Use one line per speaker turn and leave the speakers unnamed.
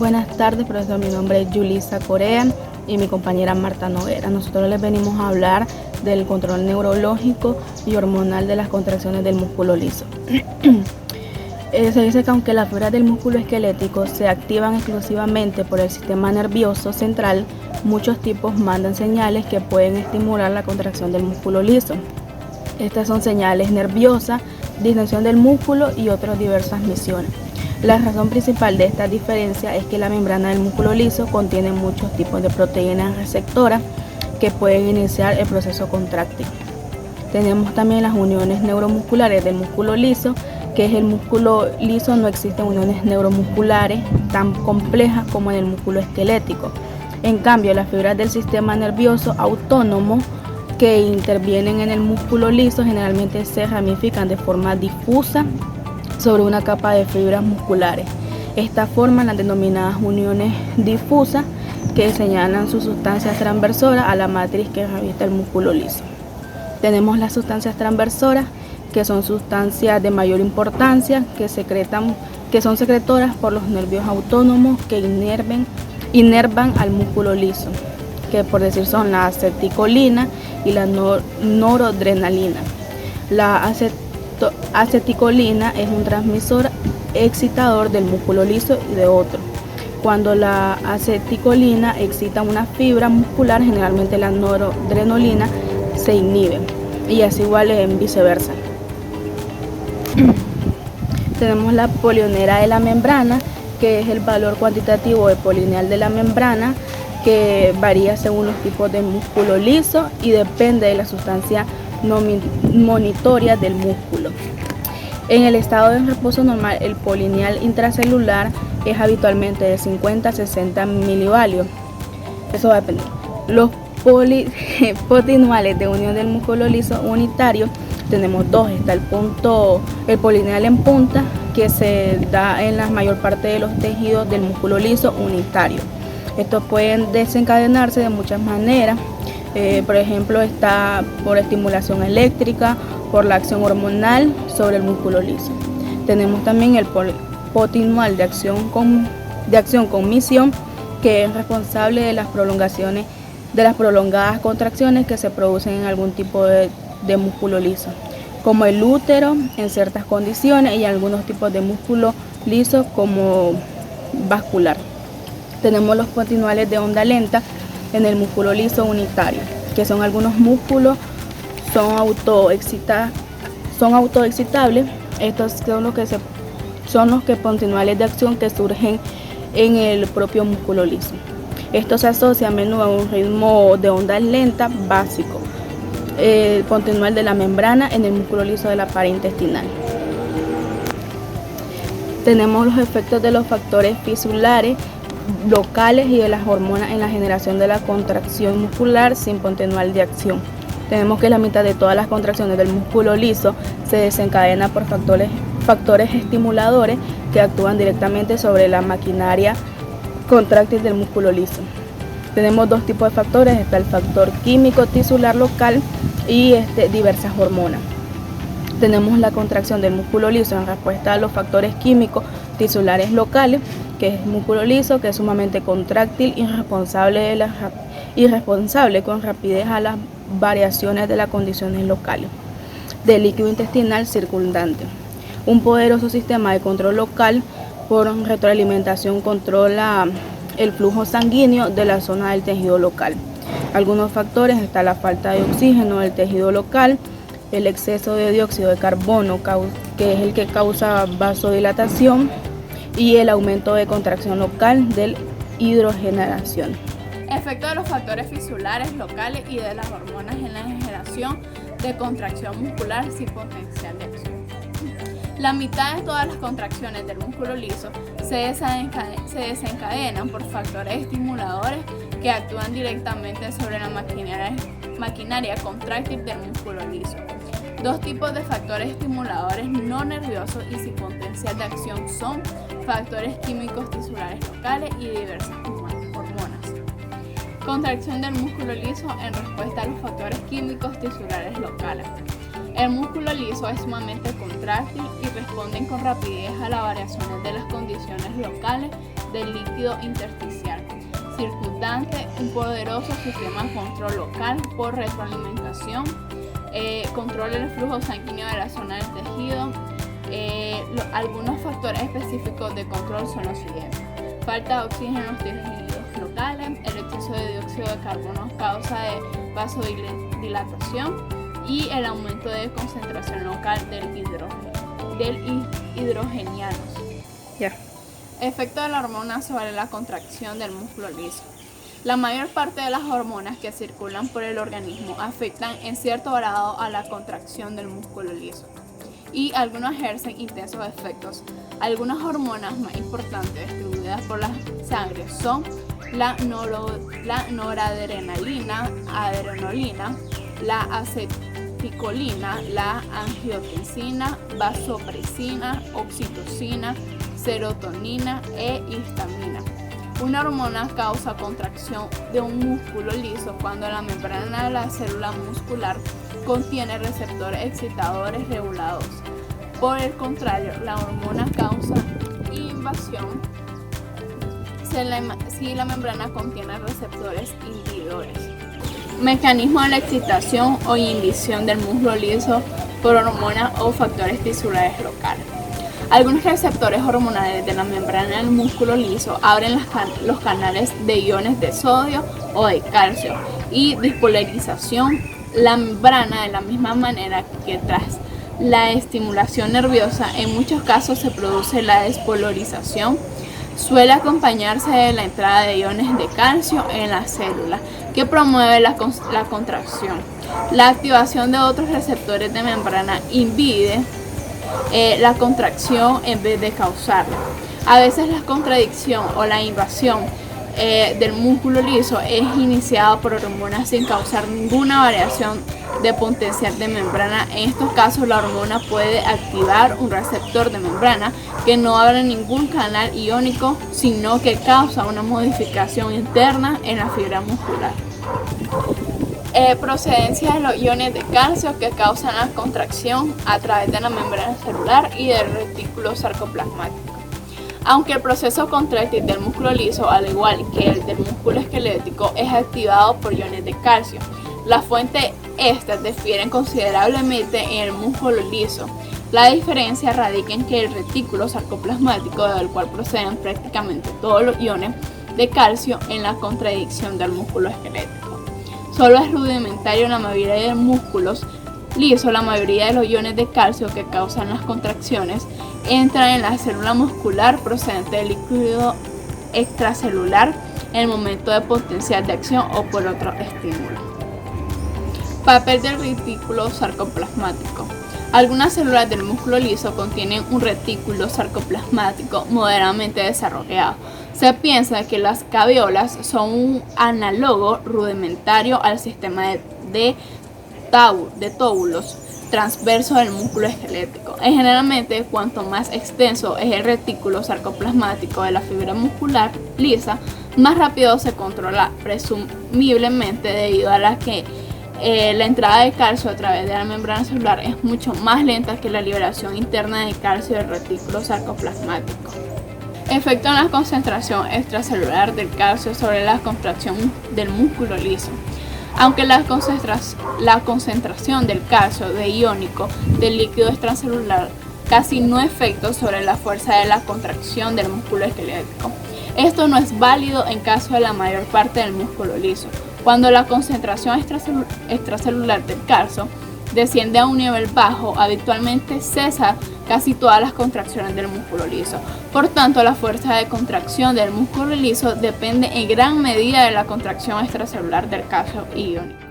Buenas tardes, profesor. Mi nombre es Yulisa Corea y mi compañera Marta Noguera. Nosotros les venimos a hablar del control neurológico y hormonal de las contracciones del músculo liso. Se dice que aunque las fibras del músculo esquelético se activan exclusivamente por el sistema nervioso central, muchos tipos mandan señales que pueden estimular la contracción del músculo liso. Estas son señales nerviosas, distensión del músculo y otras diversas misiones. La razón principal de esta diferencia es que la membrana del músculo liso contiene muchos tipos de proteínas receptoras que pueden iniciar el proceso contráctil. Tenemos también las uniones neuromusculares del músculo liso, que es el músculo liso. No existen uniones neuromusculares tan complejas como en el músculo esquelético. En cambio, las fibras del sistema nervioso autónomo que intervienen en el músculo liso generalmente se ramifican de forma difusa sobre una capa de fibras musculares. Estas forman las denominadas uniones difusas, que señalan sus sustancias transversoras a la matriz que reviste el músculo liso. Tenemos las sustancias transversoras, que son sustancias de mayor importancia, que son secretoras por los nervios autónomos que inervan al músculo liso, que por decir son la acetilcolina y la noradrenalina. La aceticolina es un transmisor excitador del músculo liso y de otro. Cuando la aceticolina excita una fibra muscular, generalmente la noradrenalina se inhibe, y así igual en viceversa. Tenemos la polionera de la membrana, que es el valor cuantitativo de polineal de la membrana, que varía según los tipos de músculo liso y depende de la sustancia monitoria del músculo. En el estado de reposo normal, el polineal intracelular es habitualmente de 50 a 60 milivalios. Eso va a depender. Los potinuales de unión del músculo liso unitario tenemos dos. Está el polineal en punta, que se da en la mayor parte de los tejidos del músculo liso unitario. Estos pueden desencadenarse de muchas maneras. Por ejemplo, está por estimulación eléctrica, por la acción hormonal sobre el músculo liso. Tenemos también el potinual de acción con misión, que es responsable de las prolongadas contracciones que se producen en algún tipo de músculo liso, como el útero en ciertas condiciones y algunos tipos de músculo liso como vascular. Tenemos los potinuales de onda lenta en el músculo liso unitario, que son algunos músculos, son autoexcitables. Estos son los potinuales de acción que surgen en el propio músculo liso. Esto se asocia a menudo a un ritmo de onda lenta básico, el potinual de la membrana en el músculo liso de la pared intestinal. Tenemos los efectos de los factores fisulares locales y de las hormonas en la generación de la contracción muscular sin potinual de acción. Tenemos que la mitad de todas las contracciones del músculo liso se desencadena por factores estimuladores que actúan directamente sobre la maquinaria contráctil del músculo liso. Tenemos dos tipos de factores. Está el factor químico tisular local y diversas hormonas. Tenemos la contracción del músculo liso en respuesta a los factores químicos tisulares locales, que es músculo liso, que es sumamente contráctil y responsable con rapidez a las variaciones de las condiciones locales del líquido intestinal circundante. Un poderoso sistema de control local por retroalimentación controla el flujo sanguíneo de la zona del tejido local. Algunos factores: está la falta de oxígeno del tejido local, el exceso de dióxido de carbono, que es el que causa vasodilatación, y el aumento de contracción local de hidrogenación.
Efecto de los factores fisulares locales y de las hormonas en la generación de contracción muscular sin potencial de acción. La mitad de todas las contracciones del músculo liso se desencadenan por factores estimuladores que actúan directamente sobre la maquinaria contráctil del músculo liso. Dos tipos de factores estimuladores no nerviosos y sin potencial de acción son factores químicos tisulares locales y diversas hormonas. Contracción del músculo liso en respuesta a los factores químicos tisulares locales. El músculo liso es sumamente contráctil y responden con rapidez a las variaciones de las condiciones locales del líquido intersticial circundante, un poderoso sistema de control local por retroalimentación, controla el flujo sanguíneo de la zona del tejido. Algunos factores específicos de control son los siguientes: falta de oxígeno en los tejidos locales, el exceso de dióxido de carbono causa de vasodilatación y el aumento de concentración local del hidrogenianos. Efecto de la hormona sobre la contracción del músculo liso. La mayor parte de las hormonas que circulan por el organismo afectan en cierto grado a la contracción del músculo liso y algunos ejercen intensos efectos. Algunas hormonas más importantes distribuidas por la sangre son la noradrenalina, adrenalina, la aceticolina, la angiotensina, vasopresina, oxitocina, serotonina e histamina. Una hormona causa contracción de un músculo liso cuando la membrana de la célula muscular contiene receptores excitadores regulados. Por el contrario, la hormona causa invasión si la membrana contiene receptores inhibidores. Mecanismo de la excitación o inhibición del músculo liso por hormonas o factores tisulares locales. Algunos receptores hormonales de la membrana del músculo liso abren los canales de iones de sodio o de calcio y despolarización la membrana de la misma manera que tras la estimulación nerviosa. En muchos casos se produce la despolarización. Suele acompañarse de la entrada de iones de calcio en la célula, que promueve la contracción. La activación de otros receptores de membrana impide la contracción en vez de causarla. A veces la contracción o la invasión del músculo liso es iniciada por hormonas sin causar ninguna variación de potencial de membrana. En estos casos la hormona puede activar un receptor de membrana que no abre ningún canal iónico, sino que causa una modificación interna en la fibra muscular. Procedencia de los iones de calcio que causan la contracción a través de la membrana celular y del retículo sarcoplasmático. Aunque el proceso contráctil del músculo liso, al igual que el del músculo esquelético, es activado por iones de calcio, las fuentes estas difieren considerablemente en el músculo liso. La diferencia radica en que el retículo sarcoplasmático, del cual proceden prácticamente todos los iones de calcio, en la contracción del músculo esquelético. Solo es rudimentario en la mayoría de músculos lisos. La mayoría de los iones de calcio que causan las contracciones entran en la célula muscular procedente del líquido extracelular en el momento de potencial de acción o por otro estímulo. Papel del retículo sarcoplasmático. Algunas células del músculo liso contienen un retículo sarcoplasmático moderadamente desarrollado. Se piensa que las caveolas son un análogo rudimentario al sistema de tóbulos transverso del músculo esquelético. Generalmente, cuanto más extenso es el retículo sarcoplasmático de la fibra muscular lisa, más rápido se controla, presumiblemente debido a la que la entrada de calcio a través de la membrana celular es mucho más lenta que la liberación interna de calcio del retículo sarcoplasmático. Efecto en la concentración extracelular del calcio sobre la contracción del músculo liso. Aunque la concentración del calcio de iónico del líquido extracelular casi no efecto sobre la fuerza de la contracción del músculo esquelético. Esto no es válido en caso de la mayor parte del músculo liso. Cuando la concentración extracelular del calcio desciende a un nivel bajo, habitualmente cesa casi todas las contracciones del músculo liso. Por tanto, la fuerza de contracción del músculo liso depende en gran medida de la contracción extracelular del calcio iónico.